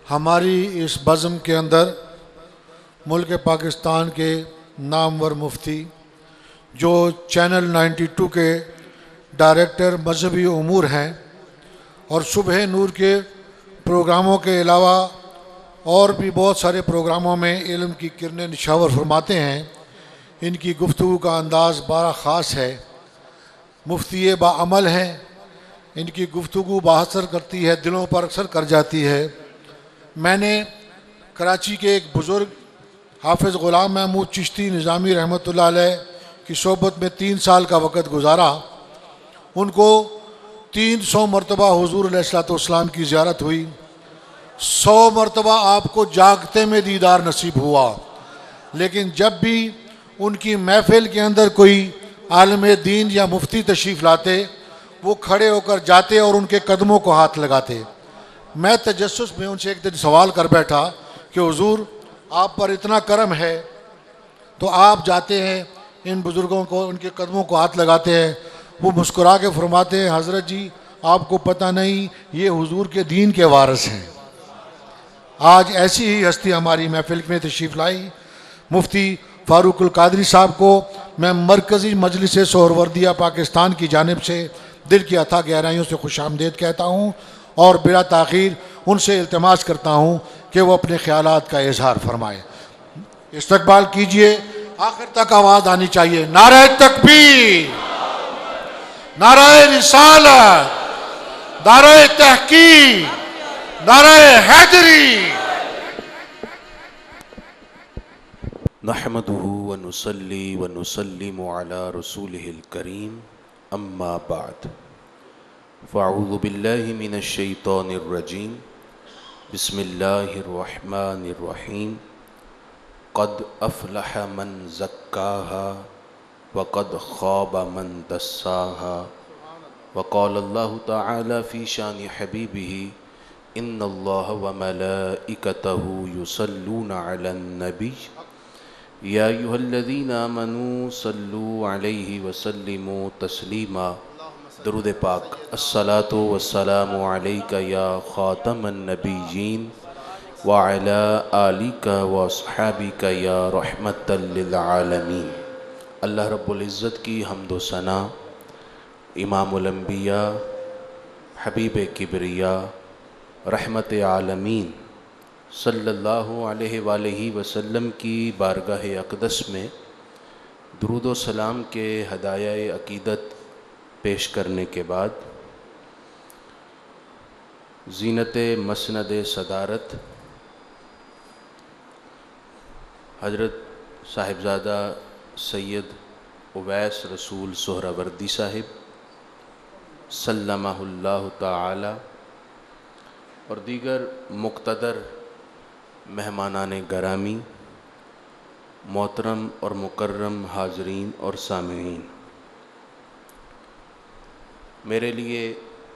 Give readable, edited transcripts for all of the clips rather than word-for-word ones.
ہماری اس بزم کے اندر ملک پاکستان کے نامور مفتی جو چینل 92 کے ڈائریکٹر مذہبی امور ہیں اور صبح نور کے پروگراموں کے علاوہ اور بھی بہت سارے پروگراموں میں علم کی کرنیں نشاور فرماتے ہیں، ان کی گفتگو کا انداز بڑا خاص ہے۔ مفتی باعمل ہیں، ان کی گفتگو بااثر کرتی ہے، دلوں پر اثر کر جاتی ہے۔ میں نے کراچی کے ایک بزرگ حافظ غلام محمود چشتی نظامی رحمۃ اللہ علیہ کی صحبت میں 3 سال کا وقت گزارا۔ ان کو 300 مرتبہ حضور علیہ الصلوۃ والسلام کی زیارت ہوئی، 100 مرتبہ آپ کو جاگتے میں دیدار نصیب ہوا، لیکن جب بھی ان کی محفل کے اندر کوئی عالم دین یا مفتی تشریف لاتے وہ کھڑے ہو کر جاتے اور ان کے قدموں کو ہاتھ لگاتے۔ میں تجسس میں ان سے ایک دن سوال کر بیٹھا کہ حضور آپ پر اتنا کرم ہے تو آپ جاتے ہیں ان بزرگوں کو ان کے قدموں کو ہاتھ لگاتے ہیں، وہ مسکرا کے فرماتے ہیں حضرت جی آپ کو پتہ نہیں یہ حضور کے دین کے وارث ہیں۔ آج ایسی ہی ہستی ہماری محفل میں تشریف لائی۔ مفتی فاروق القادری صاحب کو میں مرکزی مجلس سہروردیہ پاکستان کی جانب سے دل کی اتھا گہرائیوں سے خوش آمدید کہتا ہوں اور بلا تاخیر ان سے التماس کرتا ہوں کہ وہ اپنے خیالات کا اظہار فرمائے۔ استقبال کیجئے، آخر تک آواز آنی چاہیے۔ نعرہ تکبیر، نعرہ رسالت، نعرہ تحقیق، نعرہ حیدری۔ نحمده ونصلي ونسلم على رسوله الكريم اما بعد فاعوذ بالله من الشيطان الرجيم بسم الله الرحمن الرحيم قد افلح من زكاها وقد خاب من دساها وقال الله تعالى في شان حبيبه ان الله وملائكته يصلون على النبي یا ایہا الذین آمنوا صلوا علیہ وسلموا تسلیما۔ درود پاک۔ الصلاة والسلام علیک یا خاتم النبیین وعلی آلک واصحابک یا رحمتا للعالمین۔ اللہ رب العزت کی حمد و ثنا، امام الانبیاء، حبیب کبریا، رحمت عالمین صلی اللہ علیہ وآلہ وسلم کی بارگاہ اقدس میں درود و سلام کے ہدایہ عقیدت پیش کرنے کے بعد زینت مسند صدارت حضرت صاحبزادہ سید اویس رسول سہروردی صاحب سلمہ اللہ تعالی اور دیگر مقتدر مہمانان گرامی، محترم اور مکرم حاضرین اور سامعین، میرے لیے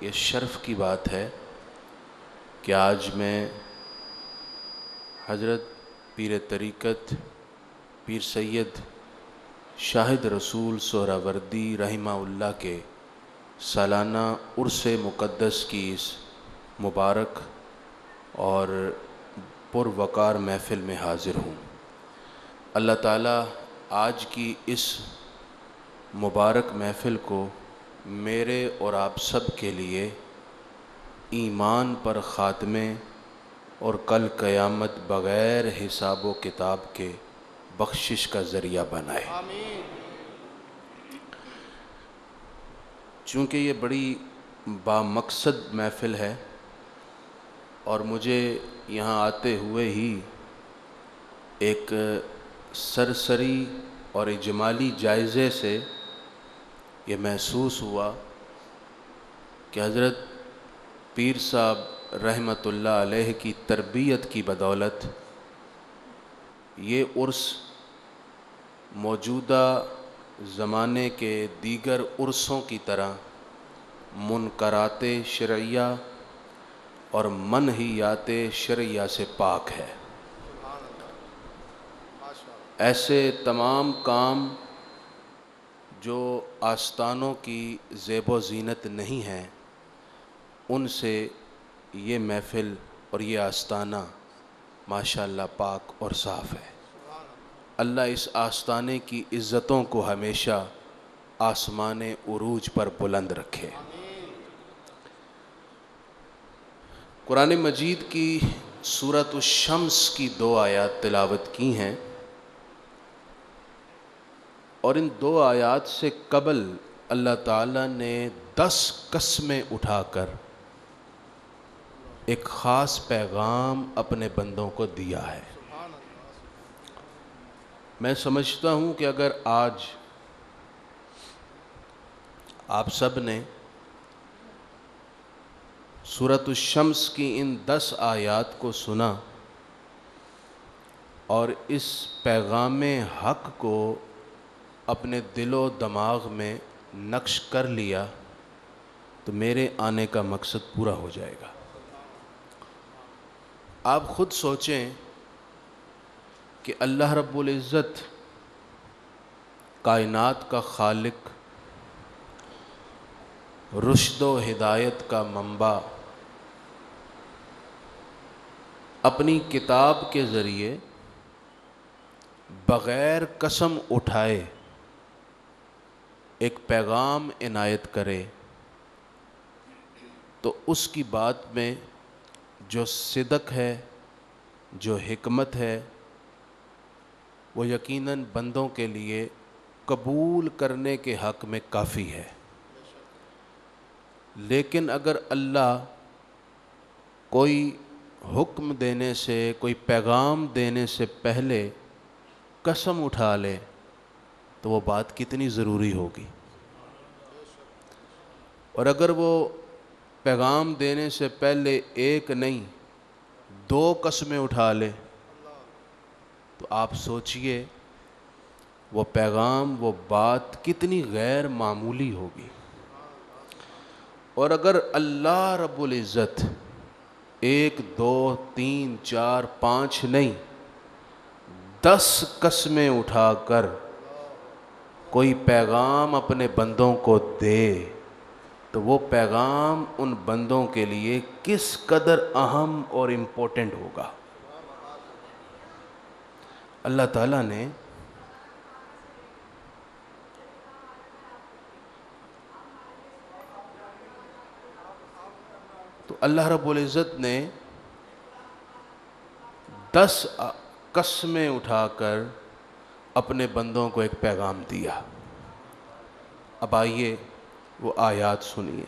یہ شرف کی بات ہے کہ آج میں حضرت پیر طریقت پیر سید شاہد رسول سہروردی رحمہ اللہ کے سالانہ عرس مقدس کی اس مبارک اور پروقار محفل میں حاضر ہوں۔ اللہ تعالیٰ آج کی اس مبارک محفل کو میرے اور آپ سب کے لیے ایمان پر خاتمے اور کل قیامت بغیر حساب و کتاب کے بخشش کا ذریعہ بنائے۔ چونکہ یہ بڑی بامقصد محفل ہے اور مجھے یہاں آتے ہوئے ہی ایک سرسری اور اجمالی جائزے سے یہ محسوس ہوا کہ حضرت پیر صاحب رحمۃ اللہ علیہ کی تربیت کی بدولت یہ عرس موجودہ زمانے کے دیگر عرسوں کی طرح منکرات شرعیہ اور منہیات شرعیہ سے پاک ہے۔ ایسے تمام کام جو آستانوں کی زیب و زینت نہیں ہیں ان سے یہ محفل اور یہ آستانہ ماشاءاللہ پاک اور صاف ہے۔ اللہ اس آستانے کی عزتوں کو ہمیشہ آسمان عروج پر بلند رکھے۔ قرآن مجید کی سورۃ الشمس کی 2 آیات تلاوت کی ہیں، اور ان 2 آیات سے قبل اللہ تعالیٰ نے 10 قسمیں اٹھا کر ایک خاص پیغام اپنے بندوں کو دیا ہے۔ میں سمجھتا ہوں کہ اگر آج آپ سب نے سورۃ الشمس کی ان 10 آیات کو سنا اور اس پیغام حق کو اپنے دل و دماغ میں نقش کر لیا تو میرے آنے کا مقصد پورا ہو جائے گا۔ آپ خود سوچیں کہ اللہ رب العزت کائنات کا خالق، رشد و ہدایت کا منبع، اپنی کتاب کے ذریعے بغیر قسم اٹھائے ایک پیغام عنایت کرے تو اس کی بات میں جو صدق ہے، جو حکمت ہے، وہ یقیناً بندوں کے لیے قبول کرنے کے حق میں کافی ہے۔ لیکن اگر اللہ کوئی حکم دینے سے، کوئی پیغام دینے سے پہلے قسم اٹھا لے تو وہ بات کتنی ضروری ہوگی، اور اگر وہ پیغام دینے سے پہلے 1 نہیں 2 قسمیں اٹھا لے تو آپ سوچئے وہ پیغام، وہ بات کتنی غیر معمولی ہوگی۔ اور اگر اللہ رب العزت 1 2 3 4 5 نہیں 10 قسمیں اٹھا کر کوئی پیغام اپنے بندوں کو دے تو وہ پیغام ان بندوں کے لیے کس قدر اہم اور امپورٹنٹ ہوگا۔ اللہ تعالیٰ نے اللہ رب العزت نے 10 قسمیں اٹھا کر اپنے بندوں کو ایک پیغام دیا۔ اب آئیے وہ آیات سنیے۔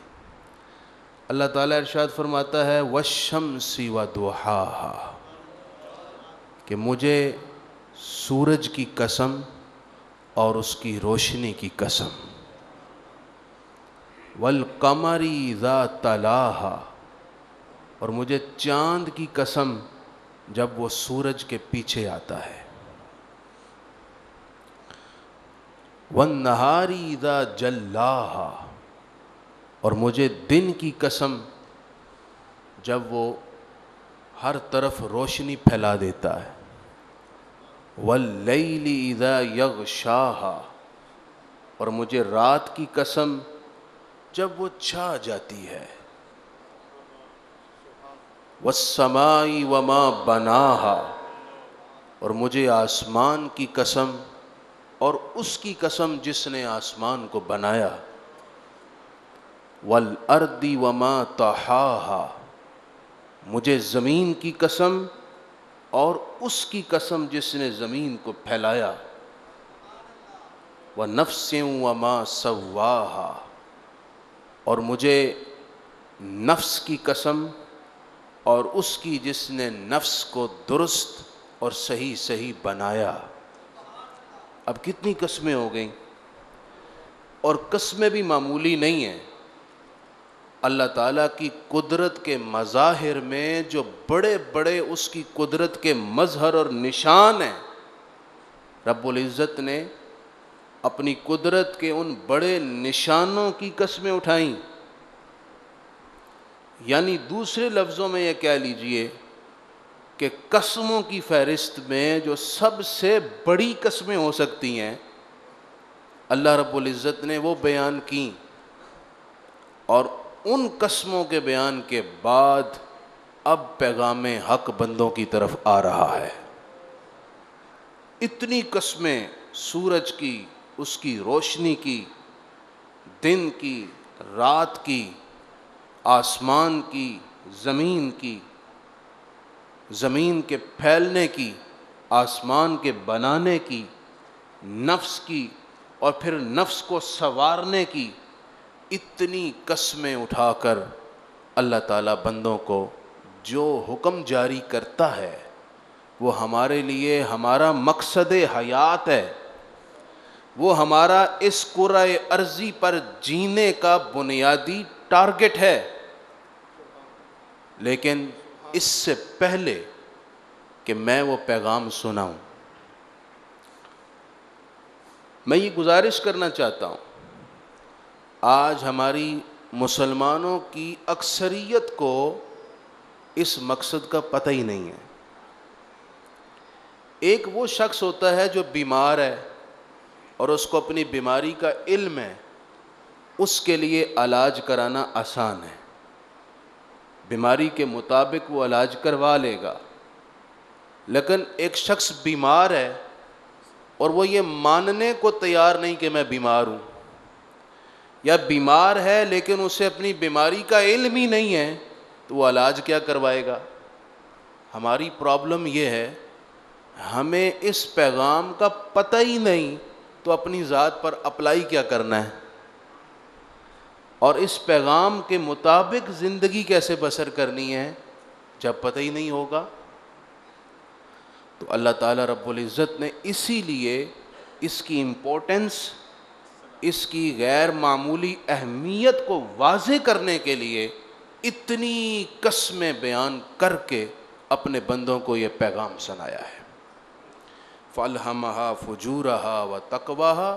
اللہ تعالیٰ ارشاد فرماتا ہے وَالشَّمْسِ وَضُحَاهَا، کہ مجھے سورج کی قسم اور اس کی روشنی کی قسم، وَالْقَمَرِ إِذَا تَلَاهَا، اور مجھے چاند کی قسم جب وہ سورج کے پیچھے آتا ہے، وَالنَّهَارِ إِذَا جَلَّاهَا، اور مجھے دن کی قسم جب وہ ہر طرف روشنی پھیلا دیتا ہے، وَاللَّيْلِ إِذَا يَغْشَاهَا، اور مجھے رات کی قسم جب وہ چھا جاتی ہے، وَالسَّمَاءِ وَمَا بَنَاهَا، اور مجھے آسمان کی قسم اور اس کی قسم جس نے آسمان کو بنایا، وَالْأَرْضِ وَمَا طَحَاهَا، مجھے زمین کی قسم اور اس کی قسم جس نے زمین کو پھیلایا، وَنَفْسٍ وَمَا سَوَّاهَا، اور مجھے نفس کی قسم اور اس کی جس نے نفس کو درست اور صحیح بنایا۔ اب کتنی قسمیں ہو گئیں، اور قسمیں بھی معمولی نہیں ہیں۔ اللہ تعالیٰ کی قدرت کے مظاہر میں جو بڑے بڑے اس کی قدرت کے مظہر اور نشان ہیں، رب العزت نے اپنی قدرت کے ان بڑے نشانوں کی قسمیں اٹھائیں، یعنی دوسرے لفظوں میں یہ کہہ لیجئے کہ قسموں کی فہرست میں جو سب سے بڑی قسمیں ہو سکتی ہیں اللہ رب العزت نے وہ بیان کی، اور ان قسموں کے بیان کے بعد اب پیغام حق بندوں کی طرف آ رہا ہے۔ اتنی قسمیں سورج کی، اس کی روشنی کی، دن کی، رات کی، آسمان کی، زمین کی، زمین کے پھیلنے کی، آسمان کے بنانے کی، نفس کی، اور پھر نفس کو سنوارنے کی، اتنی قسمیں اٹھا کر اللہ تعالیٰ بندوں کو جو حکم جاری کرتا ہے وہ ہمارے لیے ہمارا مقصد حیات ہے، وہ ہمارا اس کرۂ ارضی پر جینے کا بنیادی ٹارگٹ ہے۔ لیکن اس سے پہلے کہ میں وہ پیغام سناؤں، میں یہ گزارش کرنا چاہتا ہوں، آج ہماری مسلمانوں کی اکثریت کو اس مقصد کا پتہ ہی نہیں ہے۔ ایک وہ شخص ہوتا ہے جو بیمار ہے اور اس کو اپنی بیماری کا علم ہے، اس کے لیے علاج کرانا آسان ہے، بیماری کے مطابق وہ علاج کروا لے گا۔ لیکن ایک شخص بیمار ہے اور وہ یہ ماننے کو تیار نہیں کہ میں بیمار ہوں، یا بیمار ہے لیکن اسے اپنی بیماری کا علم ہی نہیں ہے، تو وہ علاج کیا کروائے گا؟ ہماری پرابلم یہ ہے، ہمیں اس پیغام کا پتہ ہی نہیں تو اپنی ذات پر اپلائی کیا کرنا ہے، اور اس پیغام کے مطابق زندگی کیسے بسر کرنی ہے جب پتہ ہی نہیں ہوگا۔ تو اللہ تعالیٰ رب العزت نے اسی لیے اس کی امپورٹنس، اس کی غیر معمولی اہمیت کو واضح کرنے کے لیے اتنی قسمیں بیان کر کے اپنے بندوں کو یہ پیغام سنایا ہے۔ فَأَلْهَمَهَا فُجُورَهَا وَتَقْوَاهَا،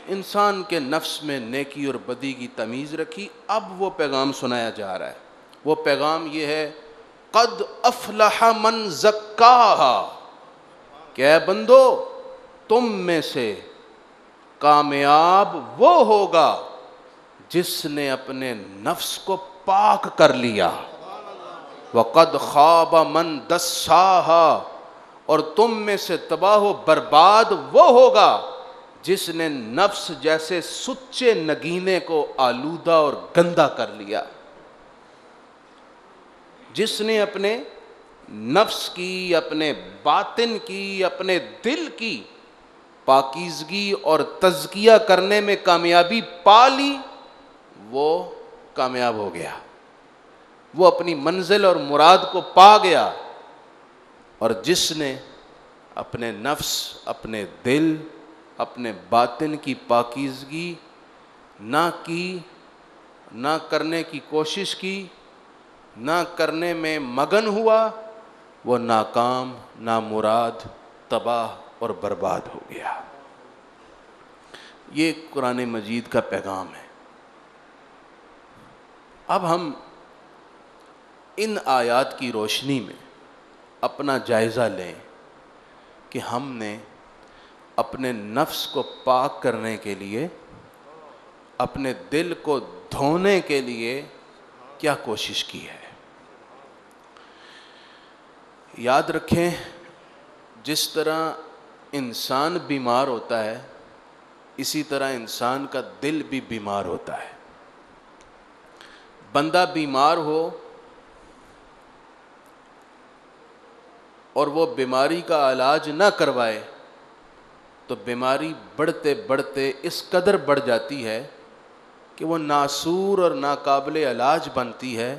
انسان کے نفس میں نیکی اور بدی کی تمیز رکھی۔ اب وہ پیغام سنایا جا رہا ہے، وہ پیغام یہ ہے، قَدْ أَفْلَحَ مَنْ زَكَّاهَا، کہ اے بندو تم میں سے کامیاب وہ ہوگا جس نے اپنے نفس کو پاک کر لیا۔ وَقَدْ خَابَ مَنْ دَسَّاهَا، اور تم میں سے تباہ و برباد وہ ہوگا جس نے نفس جیسے سچے نگینے کو آلودہ اور گندا کر لیا، جس نے اپنے نفس کی، اپنے باطن کی، اپنے دل کی پاکیزگی اور تزکیہ کرنے میں کامیابی پا لی، وہ کامیاب ہو گیا، وہ اپنی منزل اور مراد کو پا گیا۔ اور جس نے اپنے نفس، اپنے دل، اپنے باطن کی پاکیزگی نہ کی، نہ کرنے کی کوشش کی، نہ کرنے میں مگن ہوا، وہ ناکام، نامراد، تباہ اور برباد ہو گیا۔ یہ قرآن مجید کا پیغام ہے۔ اب ہم ان آیات کی روشنی میں اپنا جائزہ لیں کہ ہم نے اپنے نفس کو پاک کرنے کے لیے، اپنے دل کو دھونے کے لیے کیا کوشش کی ہے۔ یاد رکھیں، جس طرح انسان بیمار ہوتا ہے، اسی طرح انسان کا دل بھی بیمار ہوتا ہے۔ بندہ بیمار ہو اور وہ بیماری کا علاج نہ کروائے تو بیماری بڑھتے بڑھتے اس قدر بڑھ جاتی ہے کہ وہ ناسور اور ناقابل علاج بنتی ہے،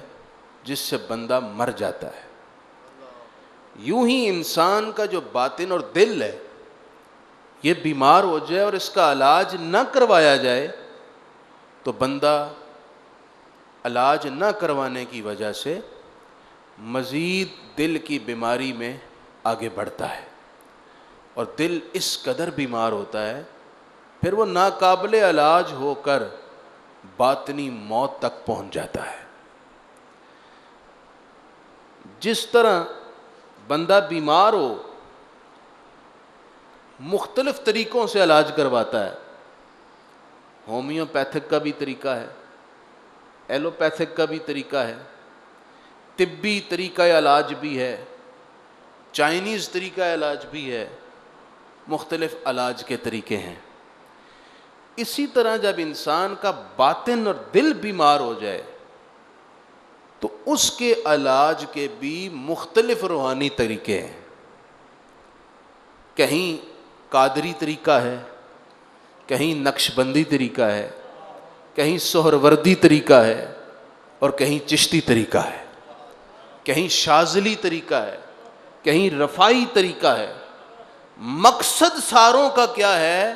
جس سے بندہ مر جاتا ہے۔ یوں ہی انسان کا جو باطن اور دل ہے، یہ بیمار ہو جائے اور اس کا علاج نہ کروایا جائے تو بندہ علاج نہ کروانے کی وجہ سے مزید دل کی بیماری میں آگے بڑھتا ہے، اور دل اس قدر بیمار ہوتا ہے پھر وہ ناقابل علاج ہو کر باطنی موت تک پہنچ جاتا ہے۔ جس طرح بندہ بیمار ہو مختلف طریقوں سے علاج کرواتا ہے، ہومیوپیتھک کا بھی طریقہ ہے، ایلوپیتھک کا بھی طریقہ ہے، طبی طریقہ علاج بھی ہے، چائنیز طریقہ علاج بھی ہے، مختلف علاج کے طریقے ہیں۔ اسی طرح جب انسان کا باطن اور دل بیمار ہو جائے تو اس کے علاج کے بھی مختلف روحانی طریقے ہیں۔ کہیں قادری طریقہ ہے، کہیں نقش بندی طریقہ ہے، کہیں سہروردی طریقہ ہے، اور کہیں چشتی طریقہ ہے، کہیں شاذلی طریقہ ہے، کہیں رفاعی طریقہ ہے۔ مقصد ساروں کا کیا ہے؟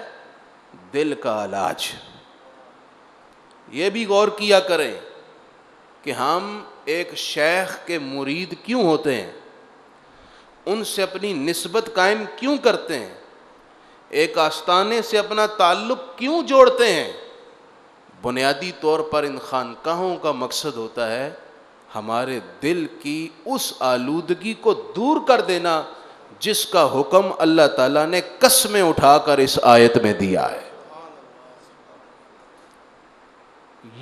دل کا علاج۔ یہ بھی غور کیا کریں کہ ہم ایک شیخ کے مرید کیوں ہوتے ہیں، ان سے اپنی نسبت قائم کیوں کرتے ہیں، ایک آستانے سے اپنا تعلق کیوں جوڑتے ہیں؟ بنیادی طور پر ان خانقاہوں کا مقصد ہوتا ہے ہمارے دل کی اس آلودگی کو دور کر دینا جس کا حکم اللہ تعالیٰ نے قسمیں اٹھا کر اس آیت میں دیا ہے۔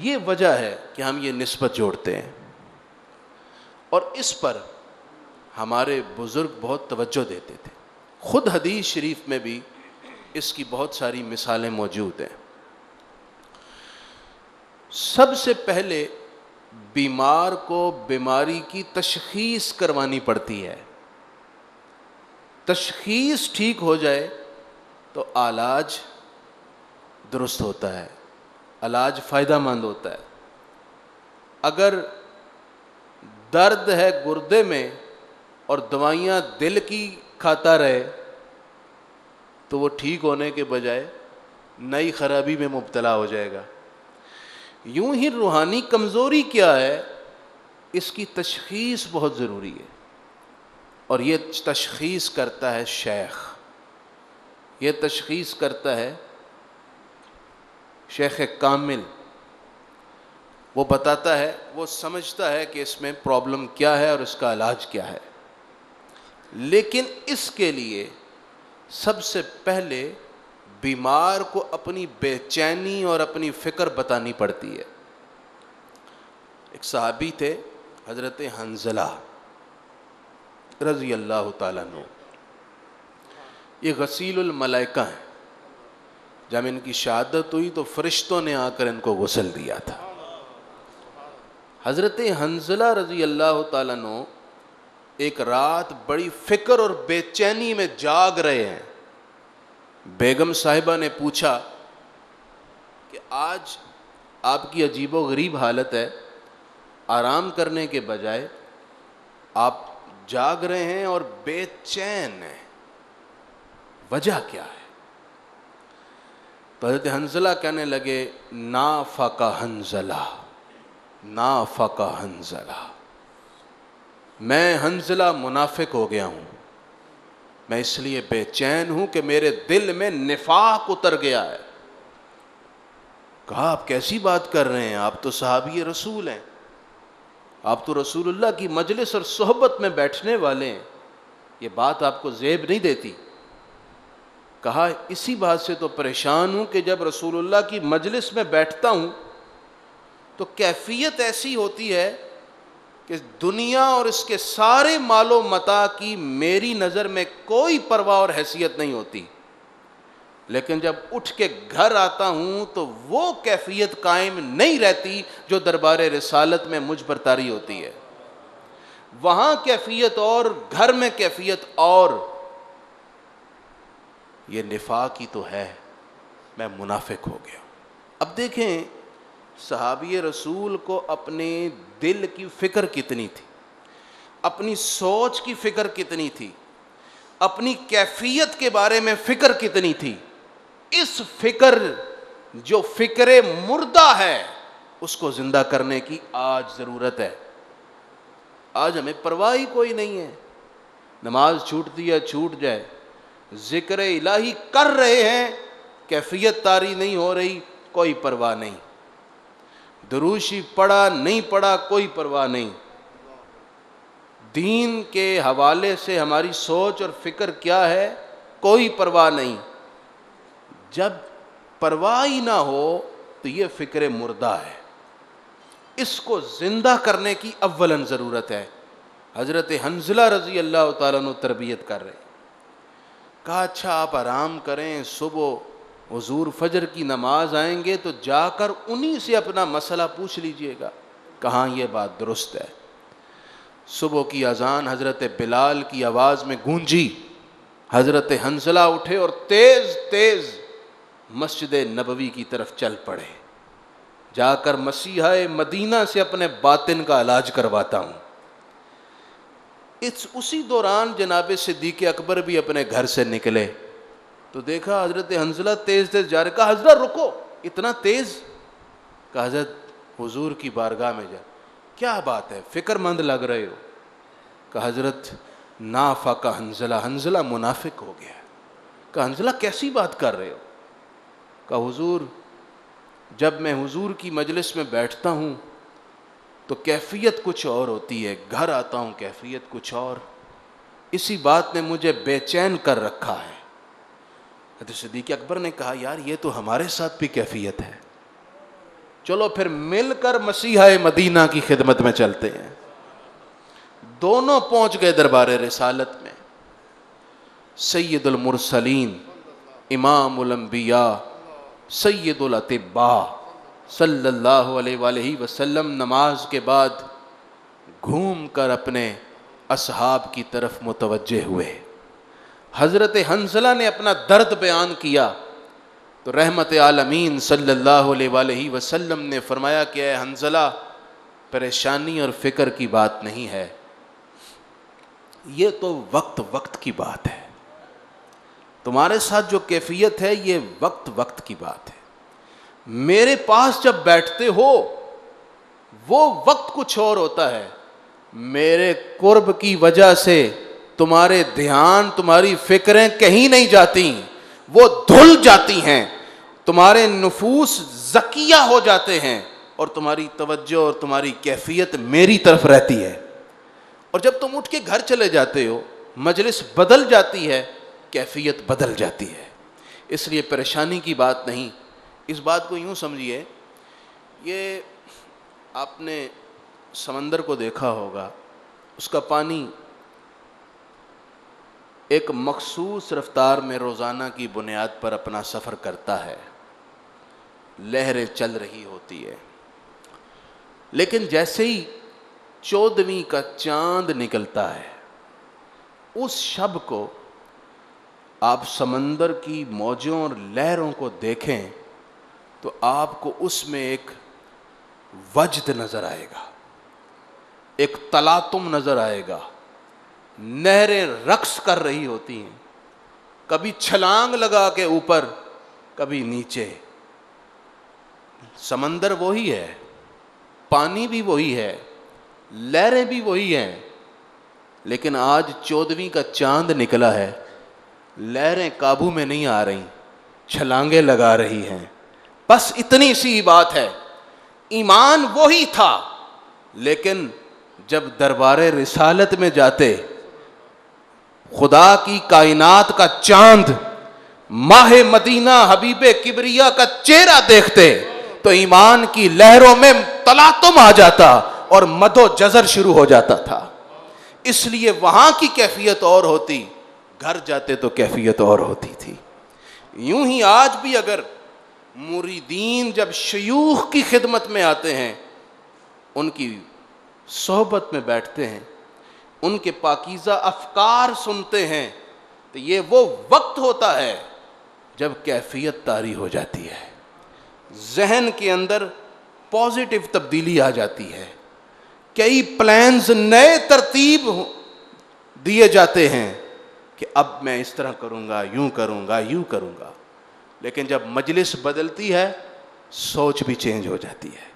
یہ وجہ ہے کہ ہم یہ نسبت جوڑتے ہیں، اور اس پر ہمارے بزرگ بہت توجہ دیتے تھے۔ خود حدیث شریف میں بھی اس کی بہت ساری مثالیں موجود ہیں۔ سب سے پہلے بیمار کو بیماری کی تشخیص کروانی پڑتی ہے۔ تشخیص ٹھیک ہو جائے تو علاج درست ہوتا ہے، علاج فائدہ مند ہوتا ہے۔ اگر درد ہے گردے میں اور دوائیاں دل کی کھاتا رہے تو وہ ٹھیک ہونے کے بجائے نئی خرابی میں مبتلا ہو جائے گا۔ یوں ہی روحانی کمزوری کیا ہے، اس کی تشخیص بہت ضروری ہے، اور یہ تشخیص کرتا ہے شیخ، یہ تشخیص کرتا ہے شیخ کامل۔ وہ بتاتا ہے، وہ سمجھتا ہے کہ اس میں پرابلم کیا ہے اور اس کا علاج کیا ہے۔ لیکن اس کے لیے سب سے پہلے بیمار کو اپنی بے چینی اور اپنی فکر بتانی پڑتی ہے۔ ایک صحابی تھے حضرت حنظلہ رضی اللہ تعالیٰ عنہ، یہ غسیل الملائکہ ہیں۔ جب ان کی شہادت ہوئی تو فرشتوں نے آ کر ان کو غسل دیا تھا۔ حضرت حنظلہ رضی اللہ تعالیٰ عنہ ایک رات بڑی فکر اور بے چینی میں جاگ رہے ہیں۔ بیگم صاحبہ نے پوچھا کہ آج آپ کی عجیب و غریب حالت ہے، آرام کرنے کے بجائے آپ جاگ رہے ہیں اور بے چین ہیں، وجہ کیا ہے؟ تو حضرت حنظلہ کہنے لگے، نافق حنظلہ، نافق حنظلہ، میں حنظلہ منافق ہو گیا ہوں، میں اس لیے بے چین ہوں کہ میرے دل میں نفاق اتر گیا ہے۔ کہا، آپ کیسی بات کر رہے ہیں؟ آپ تو صحابی رسول ہیں، آپ تو رسول اللہ کی مجلس اور صحبت میں بیٹھنے والے ہیں، یہ بات آپ کو زیب نہیں دیتی؟ کہا، اسی بات سے تو پریشان ہوں کہ جب رسول اللہ کی مجلس میں بیٹھتا ہوں تو کیفیت ایسی ہوتی ہے کہ دنیا اور اس کے سارے مال و متاع کی میری نظر میں کوئی پرواہ اور حیثیت نہیں ہوتی، لیکن جب اٹھ کے گھر آتا ہوں تو وہ کیفیت قائم نہیں رہتی جو دربار رسالت میں مجھ پر طاری ہوتی ہے۔ وہاں کیفیت اور، گھر میں کیفیت اور۔ یہ نفاق ہی تو ہے، میں منافق ہو گیا۔ اب دیکھیں صحابی رسول کو اپنے دل کی فکر کتنی تھی، اپنی سوچ کی فکر کتنی تھی، اپنی کیفیت کے بارے میں فکر کتنی تھی۔ اس فکر جو فکر مردہ ہے اس کو زندہ کرنے کی آج ضرورت ہے۔ آج ہمیں پرواہ ہی کوئی نہیں ہے، نماز چھوٹتی ہے چھوٹ جائے، ذکر الہی کر رہے ہیں، کیفیت طاری نہیں ہو رہی، کوئی پرواہ نہیں، دروشی پڑھا نہیں پڑھا کوئی پرواہ نہیں۔ دین کے حوالے سے ہماری سوچ اور فکر کیا ہے، کوئی پرواہ نہیں۔ جب پرواہ ہی نہ ہو تو یہ فکر مردہ ہے۔ اس کو زندہ کرنے کی اولاً ضرورت ہے. حضرت حنظلہ رضی اللہ تعالیٰ عنہ تربیت کر رہے. کہا اچھا آپ آرام کریں, صبح حضور فجر کی نماز آئیں گے تو جا کر انہی سے اپنا مسئلہ پوچھ لیجئے گا. کہاں یہ بات درست ہے. صبح کی اذان حضرت بلال کی آواز میں گونجی. حضرت حنظلہ اٹھے اور تیز تیز مسجد نبوی کی طرف چل پڑے. جا کر مسیحا مدینہ سے اپنے باطن کا علاج کرواتا ہوں. اسی دوران جناب صدیق اکبر بھی اپنے گھر سے نکلے تو دیکھا حضرت حنظلہ تیز تیز جا رہے. کہا حضرت رکو, اتنا تیز؟ کہا حضرت حضور کی بارگاہ میں جا. کیا بات ہے, فکر مند لگ رہے ہو؟ کہا حضرت نافق حنظلہ, حنظلہ منافق ہو گیا. کہا حنظلہ کیسی بات کر رہے ہو؟ کہا حضور جب میں حضور کی مجلس میں بیٹھتا ہوں تو کیفیت کچھ اور ہوتی ہے, گھر آتا ہوں کیفیت کچھ اور. اسی بات نے مجھے بے چین کر رکھا ہے. حضرت صدیق اکبر نے کہا یار یہ تو ہمارے ساتھ بھی کیفیت ہے, چلو پھر مل کر مسیحا مدینہ کی خدمت میں چلتے ہیں. دونوں پہنچ گئے دربار رسالت میں. سید المرسلین, امام الانبیاء, سید الاطباء صلی اللہ علیہ وآلہ وسلم نماز کے بعد گھوم کر اپنے اصحاب کی طرف متوجہ ہوئے. حضرت حنظلہ نے اپنا درد بیان کیا تو رحمت عالمین صلی اللہ علیہ وآلہ وسلم نے فرمایا کہ اے حنظلہ پریشانی اور فکر کی بات نہیں ہے, یہ تو وقت کی بات ہے. تمہارے ساتھ جو کیفیت ہے یہ وقت کی بات ہے. میرے پاس جب بیٹھتے ہو وہ وقت کچھ اور ہوتا ہے, میرے قرب کی وجہ سے تمہارے دھیان, تمہاری فکریں کہیں نہیں جاتی, وہ دھل جاتی ہیں, تمہارے نفوس زکیہ ہو جاتے ہیں اور تمہاری توجہ اور تمہاری کیفیت میری طرف رہتی ہے. اور جب تم اٹھ کے گھر چلے جاتے ہو مجلس بدل جاتی ہے, کیفیت بدل جاتی ہے. اس لیے پریشانی کی بات نہیں. اس بات کو یوں سمجھیے, یہ آپ نے سمندر کو دیکھا ہوگا, اس کا پانی ایک مخصوص رفتار میں روزانہ کی بنیاد پر اپنا سفر کرتا ہے, لہریں چل رہی ہوتی ہے. لیکن جیسے ہی 14ویں کا چاند نکلتا ہے اس شب کو آپ سمندر کی موجوں اور لہروں کو دیکھیں تو آپ کو اس میں ایک وجد نظر آئے گا, ایک تلاطم نظر آئے گا. نہریں رقص کر رہی ہوتی ہیں, کبھی چھلانگ لگا کے اوپر, کبھی نیچے. سمندر وہی ہے, پانی بھی وہی ہے, لہریں بھی وہی ہیں, لیکن آج 14ویں کا چاند نکلا ہے, لہریں قابو میں نہیں آ رہی, چھلانگیں لگا رہی ہیں. بس اتنی سی بات ہے. ایمان وہی تھا, لیکن جب دربار رسالت میں جاتے, خدا کی کائنات کا چاند, ماہ مدینہ حبیب کبریا کا چہرہ دیکھتے تو ایمان کی لہروں میں تلاطم آ جاتا اور مد و جزر شروع ہو جاتا تھا. اس لیے وہاں کی کیفیت اور ہوتی, گھر جاتے تو کیفیت اور ہوتی تھی. یوں ہی آج بھی اگر مریدین جب شیوخ کی خدمت میں آتے ہیں, ان کی صحبت میں بیٹھتے ہیں, ان کے پاکیزہ افکار سنتے ہیں, تو یہ وہ وقت ہوتا ہے جب کیفیت طاری ہو جاتی ہے, ذہن کے اندر پازیٹیو تبدیلی آ جاتی ہے, کئی پلانز نئے ترتیب دیے جاتے ہیں کہ اب میں اس طرح کروں گا, یوں کروں گا, یوں کروں گا. لیکن جب مجلس بدلتی ہے سوچ بھی چینج ہو جاتی ہے.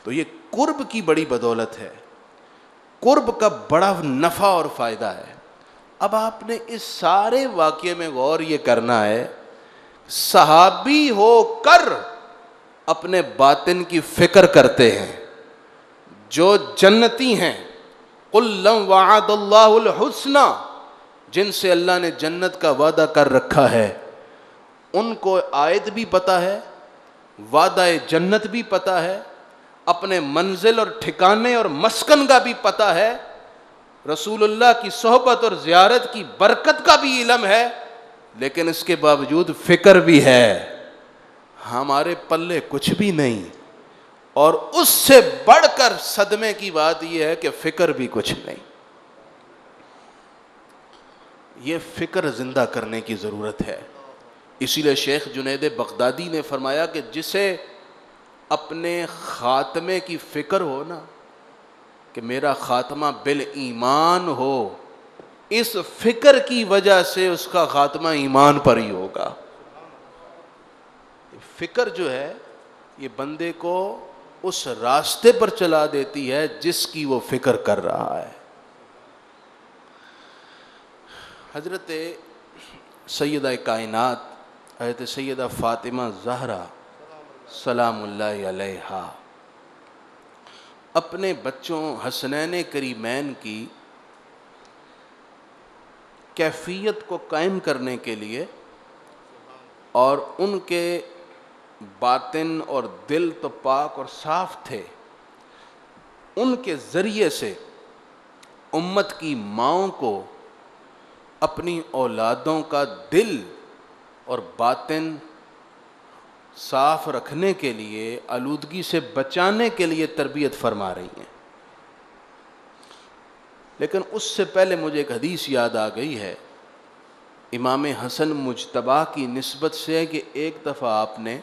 تو یہ قرب کی بڑی بدولت ہے, قرب کا بڑا نفع اور فائدہ ہے. اب آپ نے اس سارے واقعے میں غور یہ کرنا ہے, صحابی ہو کر اپنے باطن کی فکر کرتے ہیں, جو جنتی ہیں, قُلْ لَمْ وَعَدَ اللَّهُ الْحُسْنَى, جن سے اللہ نے جنت کا وعدہ کر رکھا ہے, ان کو آیت بھی پتہ ہے, وعدہ جنت بھی پتہ ہے, اپنے منزل اور ٹھکانے اور مسکن کا بھی پتہ ہے، رسول اللہ کی صحبت اور زیارت کی برکت کا بھی علم ہے، لیکن اس کے باوجود فکر بھی ہے، ہمارے پلے کچھ بھی نہیں۔ اور اس سے بڑھ کر صدمے کی بات یہ ہے کہ فکر بھی کچھ نہیں۔ یہ فکر زندہ کرنے کی ضرورت ہے۔ اسی لیے شیخ جنید بغدادی نے فرمایا کہ جسے اپنے خاتمے کی فکر ہو نا، کہ میرا خاتمہ بالایمان ہو، اس فکر کی وجہ سے اس کا خاتمہ ایمان پر ہی ہوگا۔ فکر جو ہے یہ بندے کو اس راستے پر چلا دیتی ہے جس کی وہ فکر کر رہا ہے۔ حضرت سیدہ کائنات حضرت سیدہ فاطمہ زہرا سلام اللہ علیہا اپنے بچوں حسنین کریمین کی کیفیت کو قائم کرنے کے لیے اور ان کے باطن اور دل تو پاک اور صاف تھے، ان کے ذریعے سے امت کی ماؤں کو اپنی اولادوں کا دل اور باطن صاف رکھنے کے لیے، آلودگی سے بچانے کے لیے تربیت فرما رہی ہیں۔ لیکن اس سے پہلے مجھے ایک حدیث یاد آ گئی ہے امام حسن مجتبیٰ کی نسبت سے، کہ ایک دفعہ آپ نے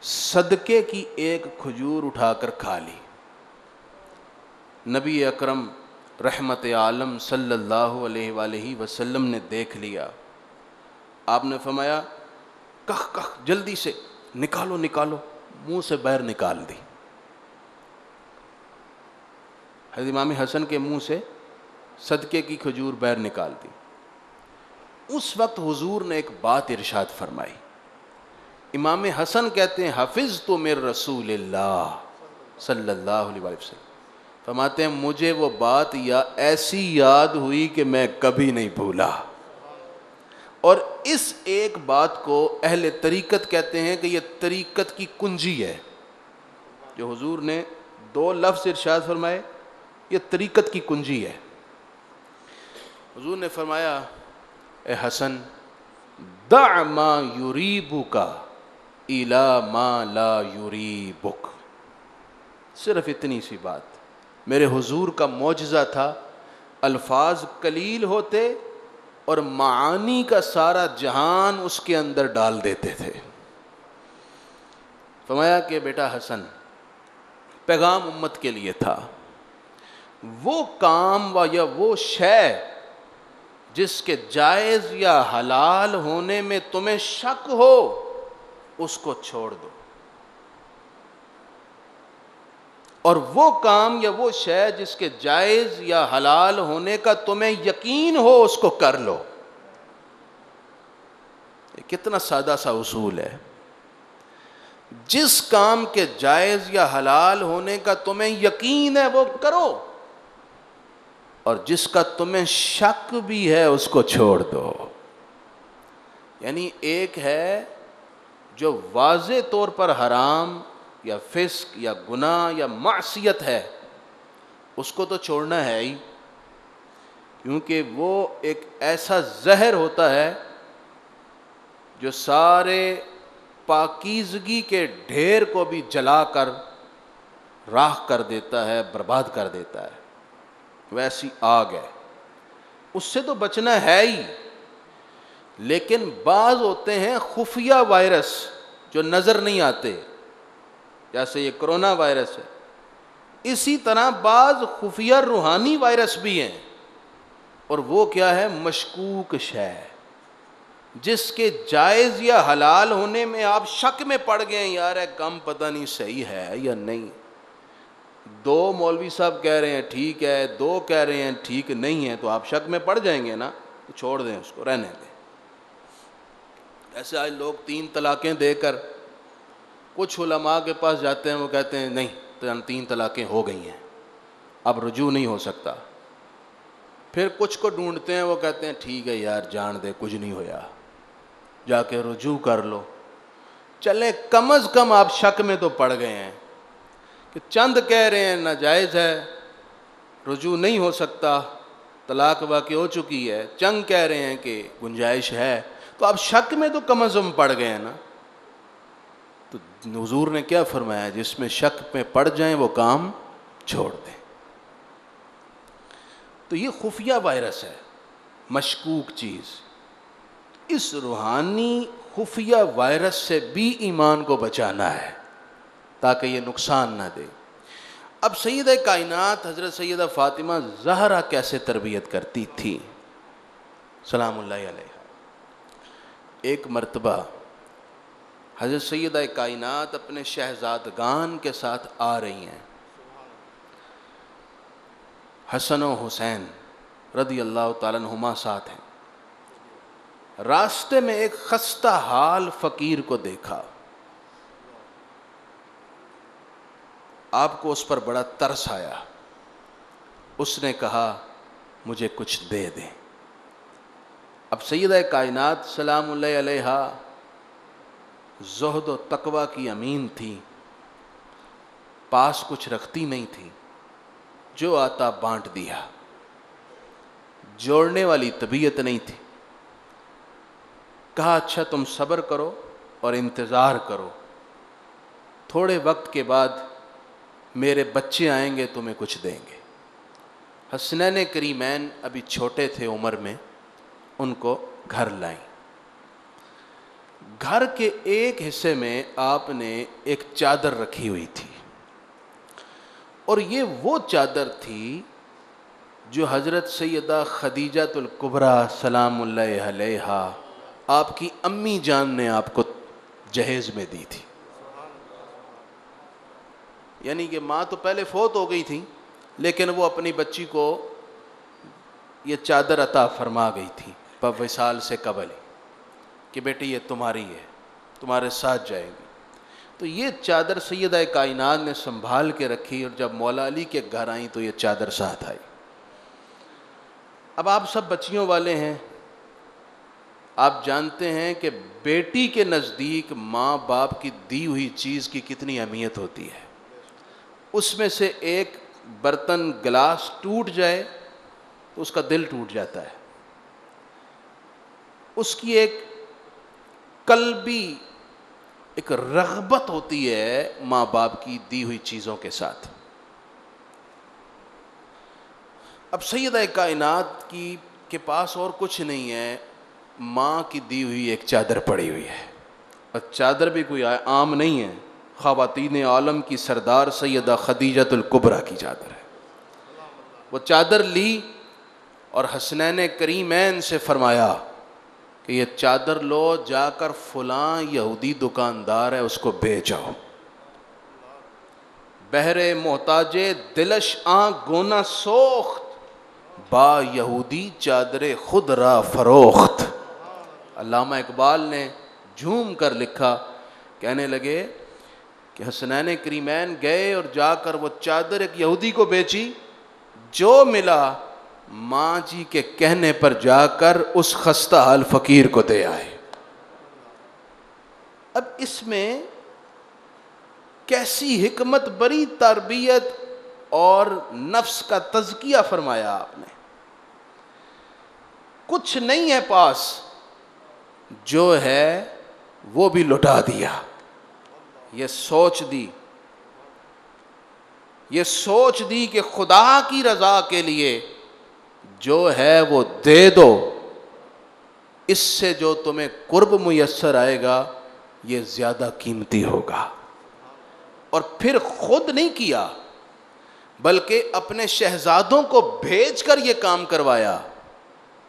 صدقے کی ایک کھجور اٹھا کر کھا لی۔ نبی اکرم رحمت عالم صلی اللہ علیہ وآلہ وسلم نے دیکھ لیا، آپ نے فرمایا کخ کخ جلدی سے نکالو نکالو، منہ سے باہر نکال دی۔ حضرت امام حسن کے منہ سے صدقے کی کھجور باہر نکال دی۔ اس وقت حضور نے ایک بات ارشاد فرمائی۔ امام حسن کہتے ہیں حفظت من رسول اللہ صلی اللہ علیہ وسلم، فرماتے ہیں مجھے وہ بات ایسی یاد ہوئی کہ میں کبھی نہیں بھولا۔ اور اس ایک بات کو اہل طریقت کہتے ہیں کہ یہ طریقت کی کنجی ہے۔ جو حضور نے دو لفظ ارشاد فرمائے، یہ طریقت کی کنجی ہے۔ حضور نے فرمایا اے حسن دع ما یریبک الی ما لا یریبک، صرف اتنی سی بات۔ میرے حضور کا معجزہ تھا، الفاظ قلیل ہوتے اور معانی کا سارا جہان اس کے اندر ڈال دیتے تھے۔ فرمایا کہ بیٹا حسن، پیغام امت کے لیے تھا، وہ کام یا وہ شے جس کے جائز یا حلال ہونے میں تمہیں شک ہو اس کو چھوڑ دو، اور وہ کام یا وہ شے جس کے جائز یا حلال ہونے کا تمہیں یقین ہو اس کو کر لو۔ یہ کتنا سادہ سا اصول ہے۔ جس کام کے جائز یا حلال ہونے کا تمہیں یقین ہے وہ کرو، اور جس کا تمہیں شک بھی ہے اس کو چھوڑ دو۔ یعنی ایک ہے جو واضح طور پر حرام یا فسق یا گناہ یا معصیت ہے، اس کو تو چھوڑنا ہے ہی، کیونکہ وہ ایک ایسا زہر ہوتا ہے جو سارے پاکیزگی کے ڈھیر کو بھی جلا کر راکھ کر دیتا ہے، برباد کر دیتا ہے، ویسی آگ ہے، اس سے تو بچنا ہے ہی۔ لیکن بعض ہوتے ہیں خفیہ وائرس جو نظر نہیں آتے، جیسے یہ کرونا وائرس ہے، اسی طرح بعض خفیہ روحانی وائرس بھی ہیں، اور وہ کیا ہے؟ مشکوک شے، جس کے جائز یا حلال ہونے میں آپ شک میں پڑ گئے، یار ہے کم پتہ نہیں صحیح ہے یا نہیں، دو مولوی صاحب کہہ رہے ہیں ٹھیک ہے، دو کہہ رہے ہیں ٹھیک نہیں ہے، تو آپ شک میں پڑ جائیں گے نا، تو چھوڑ دیں اس کو، رہنے دیں۔ ایسے آج لوگ 3 طلاقیں دے کر کچھ علماء کے پاس جاتے ہیں، وہ کہتے ہیں نہیں 3 طلاقیں ہو گئی ہیں، اب رجوع نہیں ہو سکتا۔ پھر کچھ کو ڈھونڈتے ہیں، وہ کہتے ہیں ٹھیک ہے یار جان دے، کچھ نہیں ہویا، جا کے رجوع کر لو۔ چلے کم از کم آپ شک میں تو پڑ گئے ہیں، کہ چند کہہ رہے ہیں ناجائز ہے، رجوع نہیں ہو سکتا، طلاق واقع ہو چکی ہے، چند کہہ رہے ہیں کہ گنجائش ہے، تو آپ شک میں تو کم از کم پڑ گئے ہیں نا. تو حضور نے کیا فرمایا؟ جس میں شک میں پڑ جائیں وہ کام چھوڑ دیں. تو یہ خفیہ وائرس ہے، مشکوک چیز. اس روحانی خفیہ وائرس سے بھی ایمان کو بچانا ہے تاکہ یہ نقصان نہ دے. اب سیدہ کائنات حضرت سیدہ فاطمہ زہرا کیسے تربیت کرتی تھی سلام اللہ علیہ. ایک مرتبہ حضرت سیدہ کائنات اپنے شہزادگان کے ساتھ آ رہی ہیں. حسن و حسین رضی اللہ تعالیٰ عنہما ساتھ ہیں. راستے میں ایک خستہ حال فقیر کو دیکھا. آپ کو اس پر بڑا ترس آیا. اس نے کہا مجھے کچھ دے دیں. اب سیدہ کائنات سلام اللہ علیہا زہد و تقوی کی امین تھی، پاس کچھ رکھتی نہیں تھی، جو آتا بانٹ دیا. جوڑنے والی طبیعت نہیں تھی. کہا اچھا تم صبر کرو اور انتظار کرو، تھوڑے وقت کے بعد میرے بچے آئیں گے تمہیں کچھ دیں گے. حسنین کریمین ابھی چھوٹے تھے عمر میں، ان کو گھر لائیں. گھر کے ایک حصے میں آپ نے ایک چادر رکھی ہوئی تھی، اور یہ وہ چادر تھی جو حضرت سیدہ خدیجہ الکبریٰ سلام اللہ علیہا آپ کی امی جان نے آپ کو جہیز میں دی تھی. یعنی کہ ماں تو پہلے فوت ہو گئی تھی، لیکن وہ اپنی بچی کو یہ چادر عطا فرما گئی تھی وصال سے قبل کہ بیٹی یہ تمہاری ہے، تمہارے ساتھ جائے گی. تو یہ چادر سیدہ کائنات نے سنبھال کے رکھی، اور جب مولا علی کے گھر آئیں تو یہ چادر ساتھ آئی. اب آپ سب بچیوں والے ہیں، آپ جانتے ہیں کہ بیٹی کے نزدیک ماں باپ کی دی ہوئی چیز کی کتنی اہمیت ہوتی ہے. اس میں سے ایک برتن گلاس ٹوٹ جائے تو اس کا دل ٹوٹ جاتا ہے. اس کی ایک قلبی ایک رغبت ہوتی ہے ماں باپ کی دی ہوئی چیزوں کے ساتھ. اب سیدہ کائنات کے پاس اور کچھ نہیں ہے، ماں کی دی ہوئی ایک چادر پڑی ہوئی ہے. اور چادر بھی کوئی عام نہیں ہے، خواتین عالم کی سردار سیدہ خدیجہ الکبریٰ کی چادر ہے. وہ چادر لی اور حسنین کریمین سے فرمایا کہ یہ چادر لو، جا کر فلاں یہودی دکاندار ہے اس کو بیچ آؤ. بہرے محتاج دلش گونا سوخت، با یہودی چادر خود را فروخت. علامہ اقبال نے جھوم کر لکھا، کہنے لگے کہ حسنین کریمین گئے اور جا کر وہ چادر ایک یہودی کو بیچی. جو ملا ماں جی کے کہنے پر جا کر اس خستہ حال فقیر کو دے آئے. اب اس میں کیسی حکمت بری تربیت اور نفس کا تزکیہ فرمایا آپ نے. کچھ نہیں ہے پاس، جو ہے وہ بھی لٹا دیا. یہ سوچ دی کہ خدا کی رضا کے لیے جو ہے وہ دے دو، اس سے جو تمہیں قرب میسر آئے گا یہ زیادہ قیمتی ہوگا. اور پھر خود نہیں کیا بلکہ اپنے شہزادوں کو بھیج کر یہ کام کروایا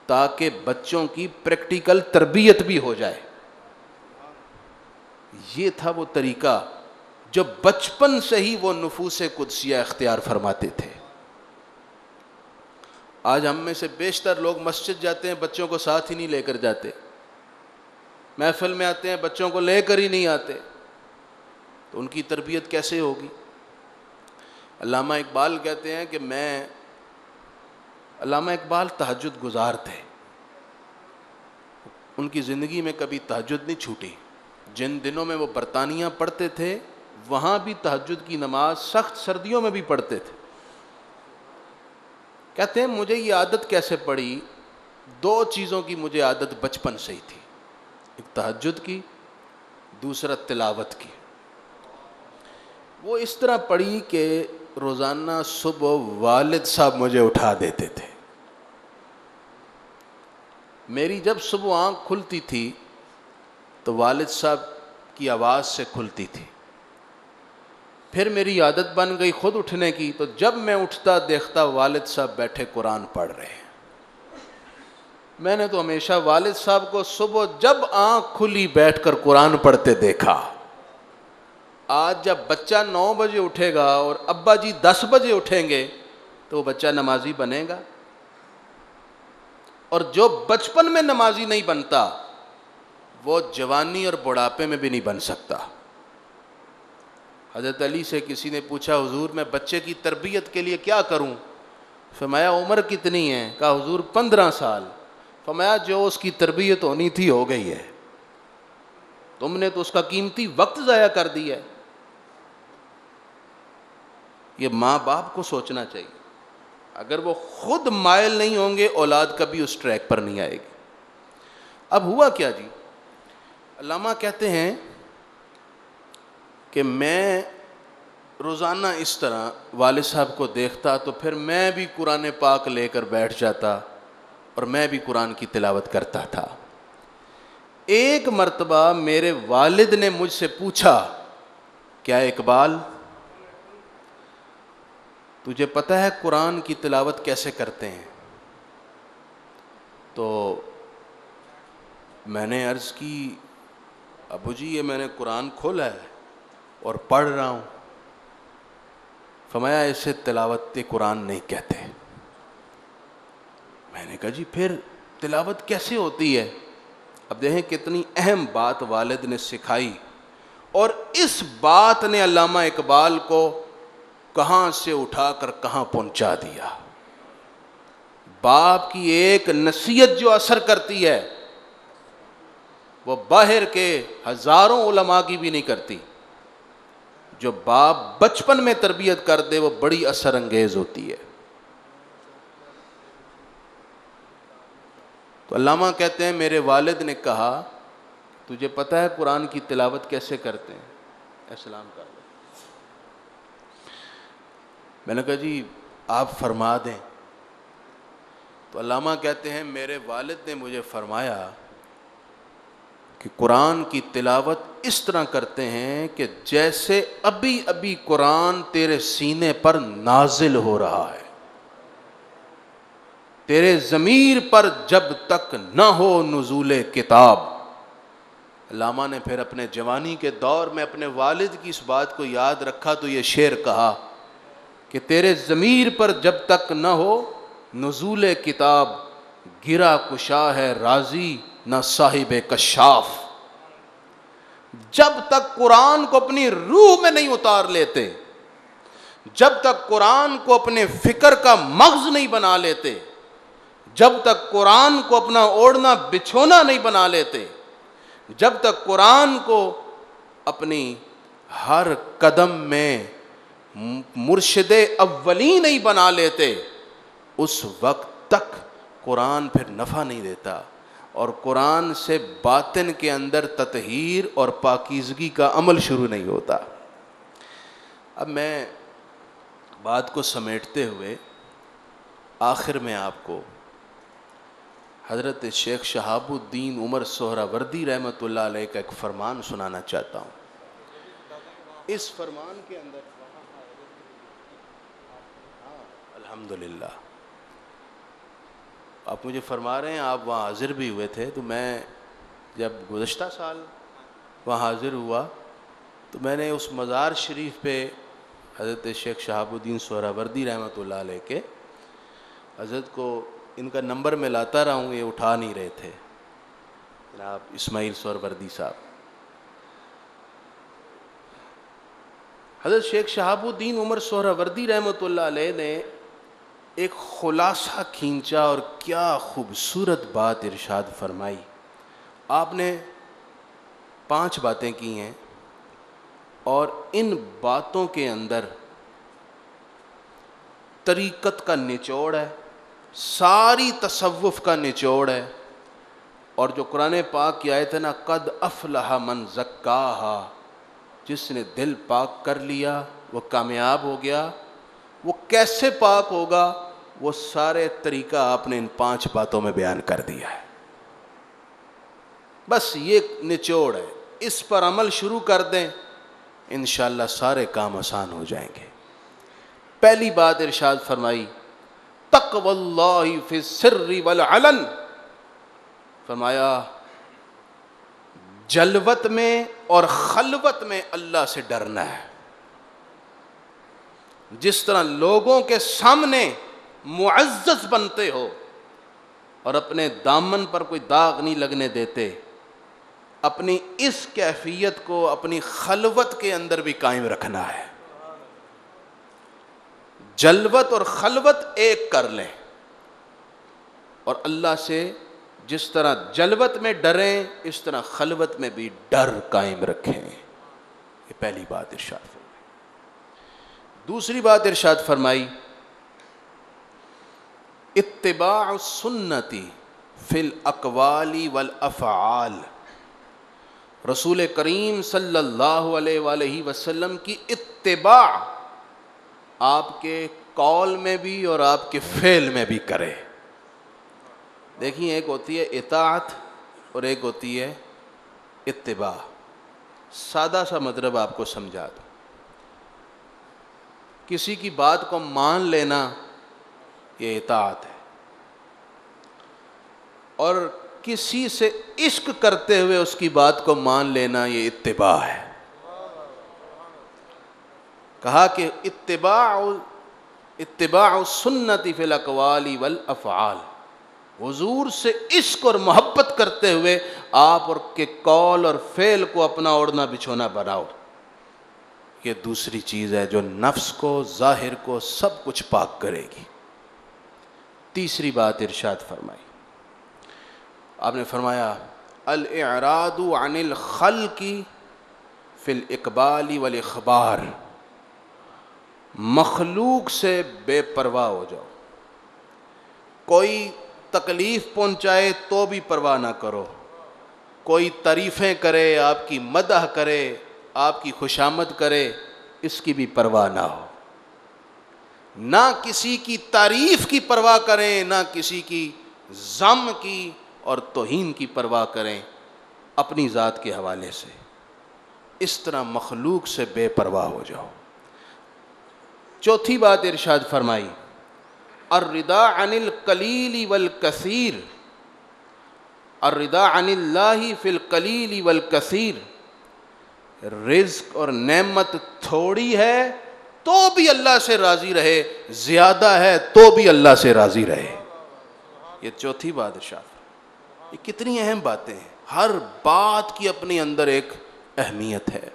تاکہ بچوں کی پریکٹیکل تربیت بھی ہو جائے. یہ تھا وہ طریقہ جو بچپن سے ہی وہ نفوس قدسیہ اختیار فرماتے تھے. آج ہم میں سے بیشتر لوگ مسجد جاتے ہیں، بچوں کو ساتھ ہی نہیں لے کر جاتے. محفل میں آتے ہیں، بچوں کو لے کر ہی نہیں آتے. تو ان کی تربیت کیسے ہوگی؟ علامہ اقبال کہتے ہیں کہ علامہ اقبال تہجد گزار تھے. ان کی زندگی میں کبھی تہجد نہیں چھوٹی. جن دنوں میں وہ برطانیہ پڑھتے تھے وہاں بھی تہجد کی نماز سخت سردیوں میں بھی پڑھتے تھے. کہتے ہیں مجھے یہ عادت کیسے پڑی؟ 2 چیزوں کی مجھے عادت بچپن سے ہی تھی، ایک تہجد کی، دوسرا تلاوت کی. وہ اس طرح پڑی کہ روزانہ صبح والد صاحب مجھے اٹھا دیتے تھے. میری جب صبح آنکھ کھلتی تھی تو والد صاحب کی آواز سے کھلتی تھی. پھر میری عادت بن گئی خود اٹھنے کی، تو جب میں اٹھتا دیکھتا والد صاحب بیٹھے قرآن پڑھ رہے ہیں. میں نے تو ہمیشہ والد صاحب کو صبح جب آنکھ کھلی بیٹھ کر قرآن پڑھتے دیکھا. آج جب بچہ 9 بجے اٹھے گا اور ابا جی 10 بجے اٹھیں گے تو وہ بچہ نمازی بنے گا؟ اور جو بچپن میں نمازی نہیں بنتا وہ جوانی اور بڑھاپے میں بھی نہیں بن سکتا. حضرت علی سے کسی نے پوچھا حضور میں بچے کی تربیت کے لیے کیا کروں؟ فرمایا عمر کتنی ہے؟ کہا حضور 15 سال. فرمایا جو اس کی تربیت ہونی تھی ہو گئی ہے، تم نے تو اس کا قیمتی وقت ضائع کر دیا ہے. یہ ماں باپ کو سوچنا چاہیے. اگر وہ خود مائل نہیں ہوں گے اولاد کبھی اس ٹریک پر نہیں آئے گی. اب ہوا کیا جی؟ علامہ کہتے ہیں کہ میں روزانہ اس طرح والد صاحب کو دیکھتا تو پھر میں بھی قرآن پاک لے کر بیٹھ جاتا اور میں بھی قرآن کی تلاوت کرتا تھا. ایک مرتبہ میرے والد نے مجھ سے پوچھا، کیا اقبال تجھے پتہ ہے قرآن کی تلاوت کیسے کرتے ہیں؟ تو میں نے عرض کی ابو جی یہ میں نے قرآن کھولا ہے اور پڑھ رہا ہوں. فرمایا اسے تلاوت قرآن نہیں کہتے. میں نے کہا جی پھر تلاوت کیسے ہوتی ہے؟ اب دیکھیں کتنی اہم بات والد نے سکھائی، اور اس بات نے علامہ اقبال کو کہاں سے اٹھا کر کہاں پہنچا دیا. باپ کی ایک نصیحت جو اثر کرتی ہے وہ باہر کے ہزاروں علماء کی بھی نہیں کرتی. جو باپ بچپن میں تربیت کر دے وہ بڑی اثر انگیز ہوتی ہے. تو علامہ کہتے ہیں میرے والد نے کہا تجھے پتہ ہے قرآن کی تلاوت کیسے کرتے ہیں؟ اسلام کر لو. میں نے کہا جی آپ فرما دیں. تو علامہ کہتے ہیں میرے والد نے مجھے فرمایا کہ قرآن کی تلاوت اس طرح کرتے ہیں کہ جیسے ابھی ابھی قرآن تیرے سینے پر نازل ہو رہا ہے، تیرے ضمیر پر جب تک نہ ہو نزول کتاب. علامہ نے پھر اپنے جوانی کے دور میں اپنے والد کی اس بات کو یاد رکھا تو یہ شعر کہا کہ تیرے ضمیر پر جب تک نہ ہو نزول کتاب، گرا کشا ہے راضی نہ صاحب کشاف. جب تک قرآن کو اپنی روح میں نہیں اتار لیتے، جب تک قرآن کو اپنے فکر کا مغز نہیں بنا لیتے، جب تک قرآن کو اپنا اوڑھنا بچھونا نہیں بنا لیتے، جب تک قرآن کو اپنی ہر قدم میں مرشد اولی نہیں بنا لیتے، اس وقت تک قرآن پھر نفع نہیں دیتا، اور قرآن سے باطن کے اندر تطہیر اور پاکیزگی کا عمل شروع نہیں ہوتا. اب میں بات کو سمیٹتے ہوئے آخر میں آپ کو حضرت شیخ شہاب الدین عمر سہروردی رحمۃ اللہ علیہ کا ایک فرمان سنانا چاہتا ہوں. اس فرمان کے اندر الحمدللہ آپ مجھے فرما رہے ہیں آپ وہاں حاضر بھی ہوئے تھے، تو میں جب گزشتہ سال وہاں حاضر ہوا تو میں نے اس مزار شریف پہ حضرت شیخ شہاب الدین سہروردی رحمۃ اللہ علیہ کے حضرت کو ان کا نمبر میں لاتا رہا ہوں، یہ اٹھا نہیں رہے تھے، جناب اسماعیل سہروردی صاحب. حضرت شیخ شہاب الدین عمر سہروردی رحمۃ اللہ علیہ نے ایک خلاصہ کھینچا اور کیا خوبصورت بات ارشاد فرمائی. آپ نے 5 باتیں کی ہیں. اور ان باتوں کے اندر طریقت کا نچوڑ ہے، ساری تصوف کا نچوڑ ہے. اور جو قرآن پاک کی آیت ہے نا، قد افلح من زکاہا، جس نے دل پاک کر لیا وہ کامیاب ہو گیا. وہ کیسے پاک ہوگا؟ وہ سارے طریقہ آپ نے ان 5 باتوں میں بیان کر دیا ہے. بس یہ نچوڑ ہے، اس پر عمل شروع کر دیں، انشاءاللہ سارے کام آسان ہو جائیں گے. پہلی بات ارشاد فرمائی تقوی اللہ فی السر والعلن، فرمایا جلوت میں اور خلوت میں اللہ سے ڈرنا ہے. جس طرح لوگوں کے سامنے معزز بنتے ہو اور اپنے دامن پر کوئی داغ نہیں لگنے دیتے، اپنی اس کیفیت کو اپنی خلوت کے اندر بھی قائم رکھنا ہے. جلوت اور خلوت ایک کر لیں، اور اللہ سے جس طرح جلوت میں ڈریں اس طرح خلوت میں بھی ڈر قائم رکھیں. یہ پہلی بات ارشاد فرمائی. دوسری بات ارشاد فرمائی اتباع السنتی فی الاقوال والافعال. رسول کریم صلی اللہ علیہ وآلہ وسلم کی اتباع آپ کے قول میں بھی اور آپ کے فعل میں بھی کرے. دیکھیں، ایک ہوتی ہے اطاعت اور ایک ہوتی ہے اتباع. سادہ سا مطلب آپ کو سمجھا دوں. کسی کی بات کو مان لینا یہ اطاعت ہے، اور کسی سے عشق کرتے ہوئے اس کی بات کو مان لینا یہ اتباع ہے. کہا کہ اتباع السنت فی الاقوال والافعال، حضور سے عشق اور محبت کرتے ہوئے آپ اور کے قول اور فعل کو اپنا اوڑھنا بچھونا بناؤ. یہ دوسری چیز ہے جو نفس کو، ظاہر کو، سب کچھ پاک کرے گی. تیسری بات ارشاد فرمائی، آپ نے فرمایا الاعراض عن الخلق فی الاقبال والاخبار. مخلوق سے بے پرواہ ہو جاؤ. کوئی تکلیف پہنچائے تو بھی پرواہ نہ کرو، کوئی تعریفیں کرے، آپ کی مدح کرے، آپ کی خوشامد کرے، اس کی بھی پرواہ نہ ہو. نہ کسی کی تعریف کی پرواہ کریں، نہ کسی کی ذم کی اور توہین کی پرواہ کریں اپنی ذات کے حوالے سے. اس طرح مخلوق سے بے پرواہ ہو جاؤ. چوتھی بات ارشاد فرمائی الرضا عن القلیل والکثیر، الرضا عن اللہ فی القلیل والکثیر. رزق اور نعمت تھوڑی ہے تو بھی اللہ سے راضی رہے، زیادہ ہے تو بھی اللہ سے راضی رہے. یہ چوتھی بات ارشاد. یہ کتنی اہم باتیں ہیں، ہر بات کی اپنے اندر ایک اہمیت ہے.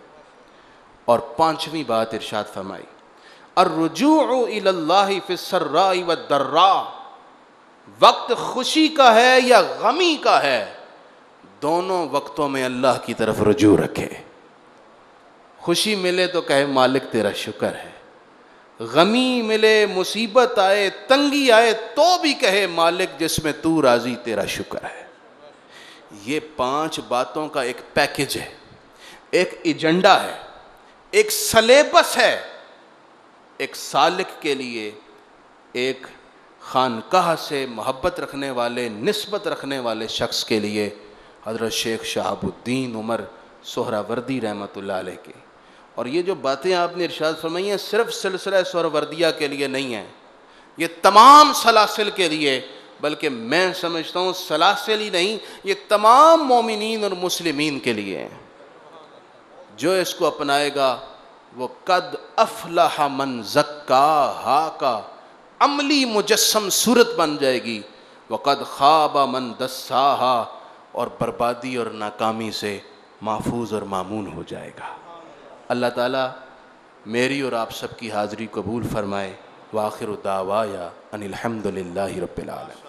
اور پانچویں بات ارشاد فرمائی الرجوع الی اللہ فی السراء والضراء. وقت خوشی کا ہے یا غمی کا ہے، دونوں وقتوں میں اللہ کی طرف رجوع رکھے. خوشی ملے تو کہے مالک تیرا شکر ہے، غمی ملے، مصیبت آئے، تنگی آئے تو بھی کہے مالک جس میں تو راضی تیرا شکر ہے. یہ 5 باتوں کا ایک پیکج ہے، ایک ایجنڈا ہے، ایک سلیبس ہے. ایک سالک کے لیے، ایک خانقاہ سے محبت رکھنے والے، نسبت رکھنے والے شخص کے لیے حضرت شیخ شہاب الدین عمر سہروردی رحمۃ اللہ علیہ کے. اور یہ جو باتیں آپ نے ارشاد فرمائی ہیں صرف سلسلہ سہروردیہ کے لیے نہیں ہیں، یہ تمام سلاسل کے لیے، بلکہ میں سمجھتا ہوں سلاسل ہی نہیں، یہ تمام مومنین اور مسلمین کے لیے ہیں. جو اس کو اپنائے گا وہ قد افلح من زکاہا کا عملی مجسم صورت بن جائے گی، وقد خاب من دساہا، اور بربادی اور ناکامی سے محفوظ اور مامون ہو جائے گا. اللہ تعالیٰ میری اور آپ سب کی حاضری قبول فرمائے. وآخر دعوایا ان الحمد للہ رب العالمین.